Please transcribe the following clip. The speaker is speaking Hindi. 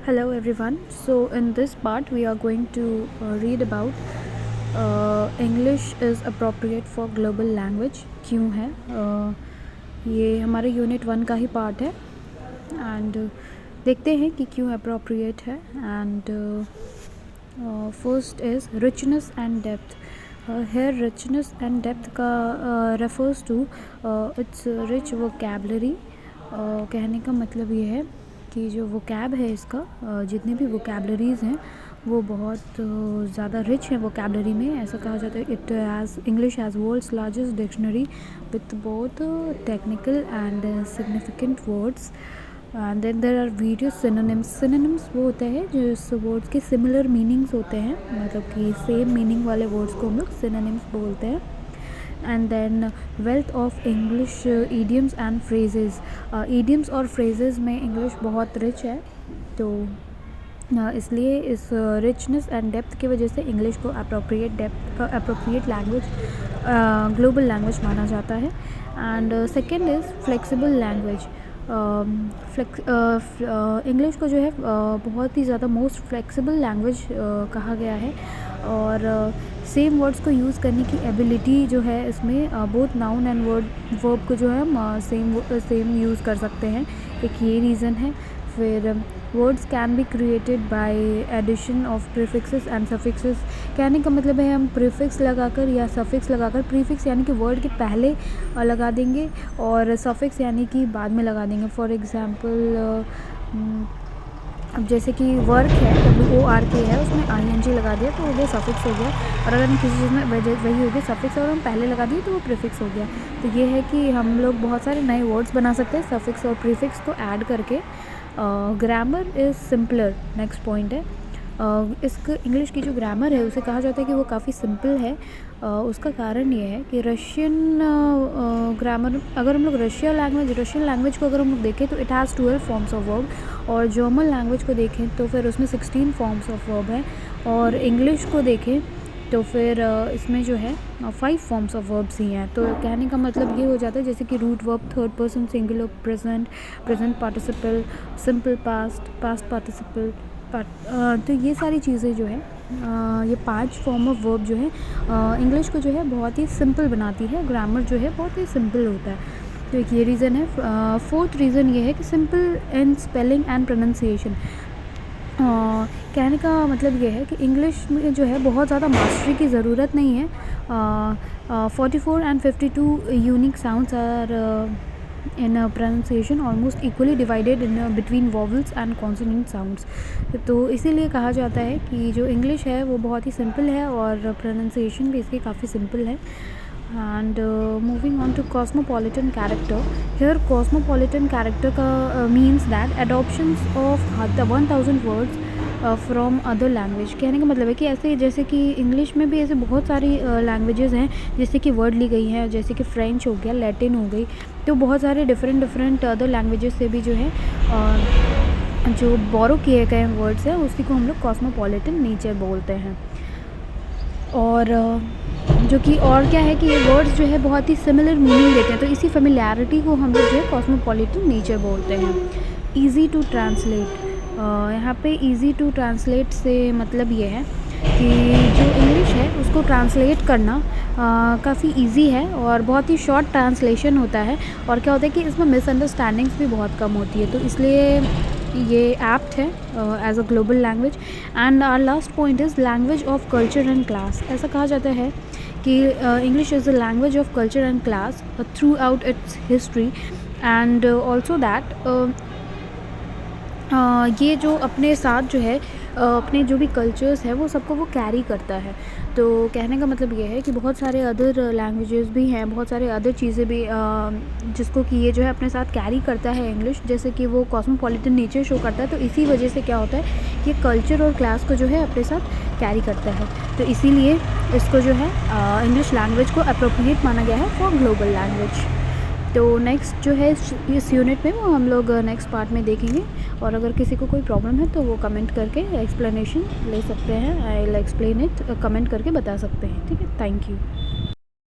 Hello everyone. So in this part we are going to read about English is appropriate for global language क्यों है। ये हमारे यूनिट 1 का ही पार्ट है एंड देखते हैं कि क्यों अप्रोप्रिएट है। And first is richness and depth. Here richness and depth का refers to its rich vocabulary. कहने का मतलब ये है कि जो वोकैब है इसका, जितनी भी वोकैबलरीज़ हैं वो बहुत ज़्यादा रिच है वोकैबलरी में। ऐसा कहा जाता है it has English has world's largest dictionary with both technical and significant words and then there are various synonyms. Synonyms वो होता है जो इस वर्ड्स के सिमिलर मीनिंग्स होते हैं, मतलब कि सेम मीनिंग वाले वर्ड्स को हम लोग सिनोनिम्स बोलते हैं। And then wealth of English idioms and phrases. Idioms और फ्रेजेस में इंग्लिश बहुत रिच है, तो इसलिए इस रिचनेस एंड डेप्थ की वजह से इंग्लिश को अप्रोप्रिएट लैंग्वेज, ग्लोबल लैंग्वेज माना जाता है। And second is flexible language. English को जो है बहुत ही ज़्यादा मोस्ट फ्लेक्सिबल लैंग्वेज कहा गया है, और सेम वर्ड्स को यूज़ करने की एबिलिटी जो है इसमें बोथ नाउन एंड वर्ब को जो है हम सेम यूज़ कर सकते हैं। एक ये रीज़न है। फिर words can be created by addition of prefixes and suffixes. कहने का मतलब है हम प्रीफिक्स लगाकर या सफिक्स लगाकर, प्रीफिक्स यानी कि वर्ड के पहले लगा देंगे और सफिक्स यानी कि बाद में लगा देंगे। फॉर एग्ज़ाम्पल अब जैसे कि वर्क है WORK है, उसमें ING लगा दिया तो हो गया सफिक्स हो गया। और अगर हम किसी चीज़ में वही हो गया सफिक्स और हम पहले लगा दिए तो वो प्रीफिक्स हो गया। तो ये है कि हम लोग बहुत सारे नए वर्ड्स बना सकते हैं सफिक्स और प्रीफिक्स को ऐड करके। Grammar is simpler, next point है। इसका इंग्लिश की जो ग्रामर है उसे कहा जाता है कि वो काफ़ी सिंपल है। उसका कारण ये है कि रशियन ग्रामर, अगर हम लोग रशियन लैंग्वेज को अगर हम लोग देखें तो it has 12 forms of verb, और जर्मन लैंग्वेज को देखें तो फिर उसमें 16 फॉर्म्स ऑफ वर्ब है, और इंग्लिश को देखें तो फिर इसमें जो है 5 फॉर्म्स ऑफ वर्ब्स ही हैं। तो कहने का मतलब ये हो जाता है जैसे कि root verb, third person singular, present participle, simple past, past participle, तो ये सारी चीज़ें जो है ये 5 फॉर्म ऑफ वर्ब जो है इंग्लिश को जो है बहुत ही सिंपल बनाती है। ग्रामर जो है बहुत ही सिंपल होता है, तो एक ये रीज़न है। फोर्थ रीज़न ये है कि simple in spelling and pronunciation. कहने का मतलब ये है कि इंग्लिश में जो है बहुत ज़्यादा मास्टरी की ज़रूरत नहीं है। 44 and 52 unique sounds are in pronunciation almost equally divided in between vowels and consonant sounds। तो इसीलिए कहा जाता है कि जो इंग्लिश है वो बहुत ही सिंपल है और प्रोनाउंसिएशन भी इसकी काफ़ी सिंपल है। And moving on to cosmopolitan character. Here cosmopolitan character का means that adoptions of 1000 words from other language. कहने का मतलब है कि ऐसे जैसे कि इंग्लिश में भी ऐसे बहुत सारी लैंग्वेजेस हैं जैसे कि वर्ड ली गई हैं, जैसे कि फ्रेंच हो गया, लैटिन हो गई, तो बहुत सारे डिफरेंट अदर लैंग्वेजेस से भी जो है जो बोरो किए गए वर्ड्स हैं उसी को हम लोग कॉस्मोपॉलिटन नेचर बोलते हैं। और जो कि और क्या है कि ये वर्ड्स जो है बहुत ही सिमिलर मीनिंग देते हैं, तो इसी फेमिलियरिटी को हम लोग जो है कॉस्मोपॉलिटन नेचर बोलते हैं। Easy to translate. यहाँ पे ईज़ी टू ट्रांसलेट से मतलब ये है कि जो इंग्लिश है उसको ट्रांसलेट करना काफ़ी इजी है और बहुत ही शॉर्ट ट्रांसलेशन होता है, और क्या होता है कि इसमें मिसअंडरस्टैंडिंग्स भी बहुत कम होती है, तो इसलिए ये एप्ट है as a global language. And our last point is language of culture and class. ऐसा कहा जाता है कि English is the language of culture and class throughout its history, and also that ये जो अपने साथ जो है अपने जो भी कल्चर्स है वो सबको वो कैरी करता है। तो कहने का मतलब ये है कि बहुत सारे अदर लैंग्वेजेस भी हैं, बहुत सारे अदर चीज़ें भी जिसको कि ये जो है अपने साथ कैरी करता है इंग्लिश, जैसे कि वो कॉस्मोपॉलिटन नेचर शो करता है। तो इसी वजह से क्या होता है कि कल्चर और क्लास को जो है अपने साथ कैरी करता है, तो इसीलिए इसको जो है इंग्लिश लैंग्वेज को अप्रोप्रिएट माना गया है फॉर ग्लोबल लैंग्वेज। तो नेक्स्ट जो है इस यूनिट में वो हम लोग नेक्स्ट पार्ट में देखेंगे, और अगर किसी को कोई प्रॉब्लम है तो वो कमेंट करके एक्सप्लेनेशन ले सकते हैं। I will explain it, comment करके बता सकते हैं। ठीक है, थैंक यू।